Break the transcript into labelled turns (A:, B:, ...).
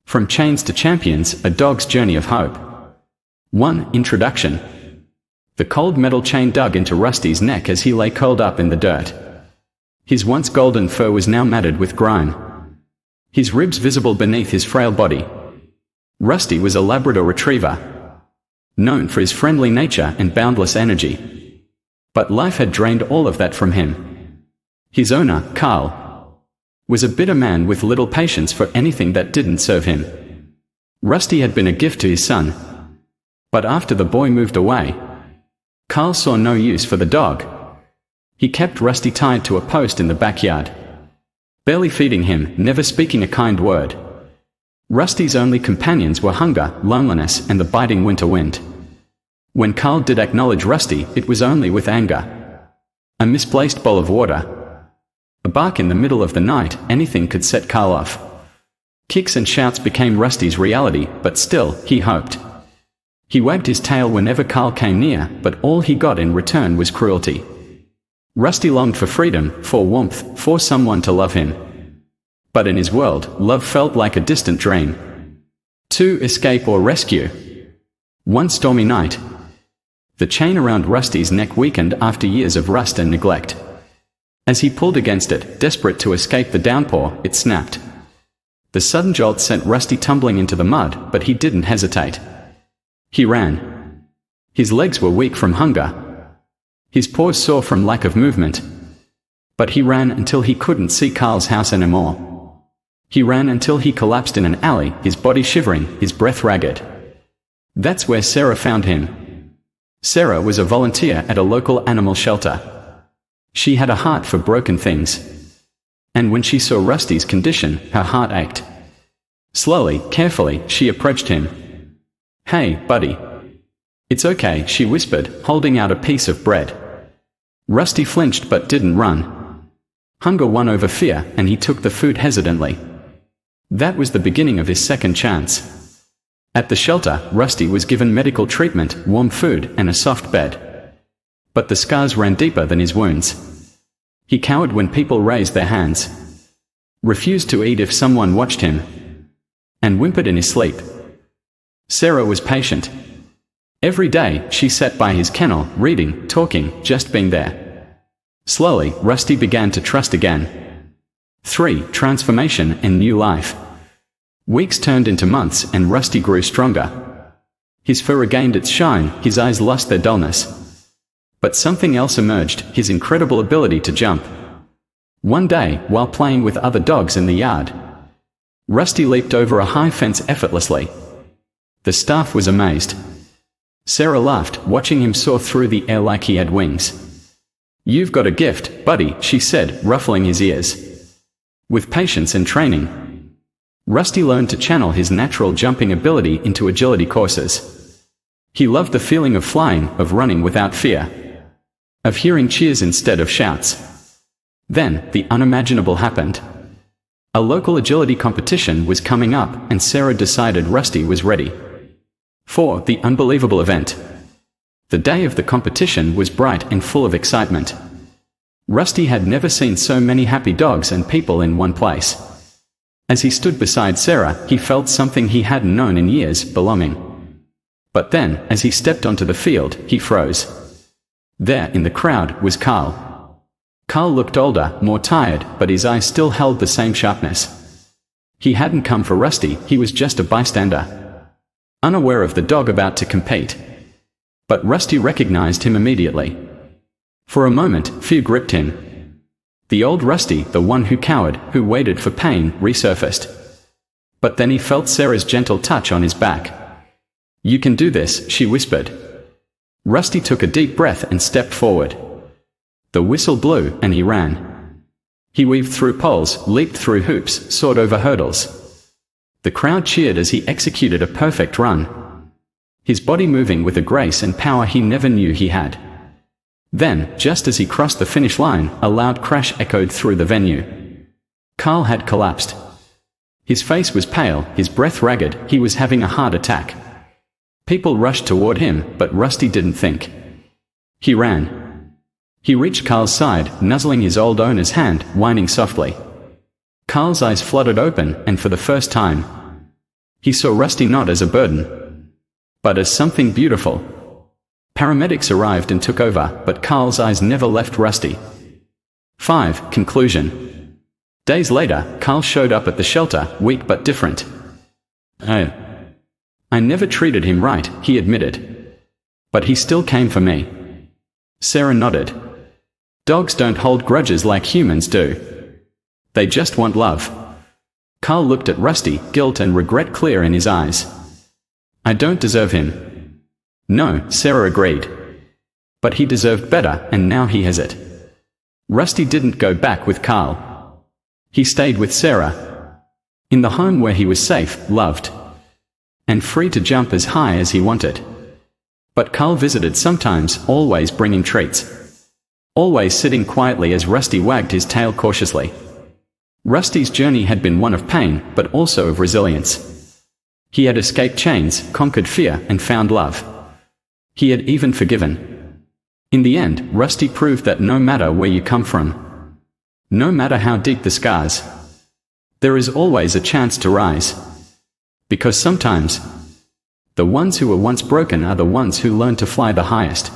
A: From Chains to Champions, A Dog's Journey of Hope. 1. Introduction. The cold metal chain dug into Rusty's neck as he lay curled up in the dirt. His once golden fur was now matted with grime, his ribs visible beneath his frail body. Rusty was a Labrador retriever, known for his friendly nature and boundless energy. But life had drained all of that from him. His owner, Carl, was a bitter man with little patience for anything that didn't serve him. Rusty had been a gift to his son, but after the boy moved away, Carl saw no use for the dog. He kept Rusty tied to a post in the backyard, barely feeding him, never speaking a kind word. Rusty's only companions were hunger, loneliness, and the biting winter wind. When Carl did acknowledge Rusty, it was only with anger. A misplaced bowl of water, a bark in the middle of the night, anything could set Carl off. Kicks and shouts became Rusty's reality, but still, he hoped. He wagged his tail whenever Carl came near, but all he got in return was cruelty. Rusty longed for freedom, for warmth, for someone to love him. But in his world, love felt like a distant dream. 2. Escape or rescue. One stormy night, the chain around Rusty's neck weakened after years of rust and neglect. As he pulled against it, desperate to escape the downpour, it snapped. The sudden jolt sent Rusty tumbling into the mud, but he didn't hesitate. He ran. His legs were weak from hunger, his paws sore from lack of movement. But he ran until he couldn't see Carl's house anymore. He ran until he collapsed in an alley, his body shivering, his breath ragged. That's where Sarah found him. Sarah was a volunteer at a local animal shelter. She had a heart for broken things, and when she saw Rusty's condition, her heart ached. Slowly, carefully, she approached him. "Hey, buddy. It's okay," she whispered, holding out a piece of bread. Rusty flinched but didn't run. Hunger won over fear, and he took the food hesitantly. That was the beginning of his second chance. At the shelter, Rusty was given medical treatment, warm food, and a soft bed. But the scars ran deeper than his wounds. He cowered when people raised their hands, refused to eat if someone watched him, and whimpered in his sleep. Sarah was patient. Every day, she sat by his kennel, reading, talking, just being there. Slowly, Rusty began to trust again. 3. Transformation and new life. Weeks turned into months, and Rusty grew stronger. His fur regained its shine, his eyes lost their dullness. But something else emerged, his incredible ability to jump. One day, while playing with other dogs in the yard, Rusty leaped over a high fence effortlessly. The staff was amazed. Sarah laughed, watching him soar through the air like he had wings. "You've got a gift, buddy," she said, ruffling his ears. With patience and training, Rusty learned to channel his natural jumping ability into agility courses. He loved the feeling of flying, of running without fear, of hearing cheers instead of shouts. Then, the unimaginable happened. A local agility competition was coming up, and Sarah decided Rusty was ready. 4. The unbelievable event. The day of the competition was bright and full of excitement. Rusty had never seen so many happy dogs and people in one place. As he stood beside Sarah, he felt something he hadn't known in years, belonging. But then, as he stepped onto the field, he froze. There, in the crowd, was Carl. Carl looked older, more tired, but his eyes still held the same sharpness. He hadn't come for Rusty, he was just a bystander, unaware of the dog about to compete. But Rusty recognized him immediately. For a moment, fear gripped him. The old Rusty, the one who cowered, who waited for pain, resurfaced. But then he felt Sarah's gentle touch on his back. "You can do this," she whispered. Rusty took a deep breath and stepped forward. The whistle blew, and he ran. He weaved through poles, leaped through hoops, soared over hurdles. The crowd cheered as he executed a perfect run, his body moving with a grace and power he never knew he had. Then, just as he crossed the finish line, a loud crash echoed through the venue. Carl had collapsed. His face was pale, his breath ragged, he was having a heart attack. People rushed toward him, but Rusty didn't think. He ran. He reached Carl's side, nuzzling his old owner's hand, whining softly. Carl's eyes fluttered open, and for the first time, He saw Rusty not as a burden, but as something beautiful. Paramedics arrived and took over, but Carl's eyes never left Rusty. 5. Conclusion. Days later, Carl showed up at the shelter, weak but different. I never treated him right, he admitted. But he still came for me. Sarah nodded. Dogs don't hold grudges like humans do. They just want love. Carl looked at Rusty, guilt and regret clear in his eyes. I don't deserve him. No, Sarah agreed. But he deserved better, and now he has it. Rusty didn't go back with Carl. He stayed with Sarah. In the home where he was safe, loved, and free to jump as high as he wanted. But Carl visited sometimes, always bringing treats. Always sitting quietly as Rusty wagged his tail cautiously. Rusty's journey had been one of pain, but also of resilience. He had escaped chains, conquered fear, and found love. He had even forgiven. In the end, Rusty proved that no matter where you come from, no matter how deep the scars, there is always a chance to rise. Because sometimes, the ones who were once broken are the ones who learn to fly the highest.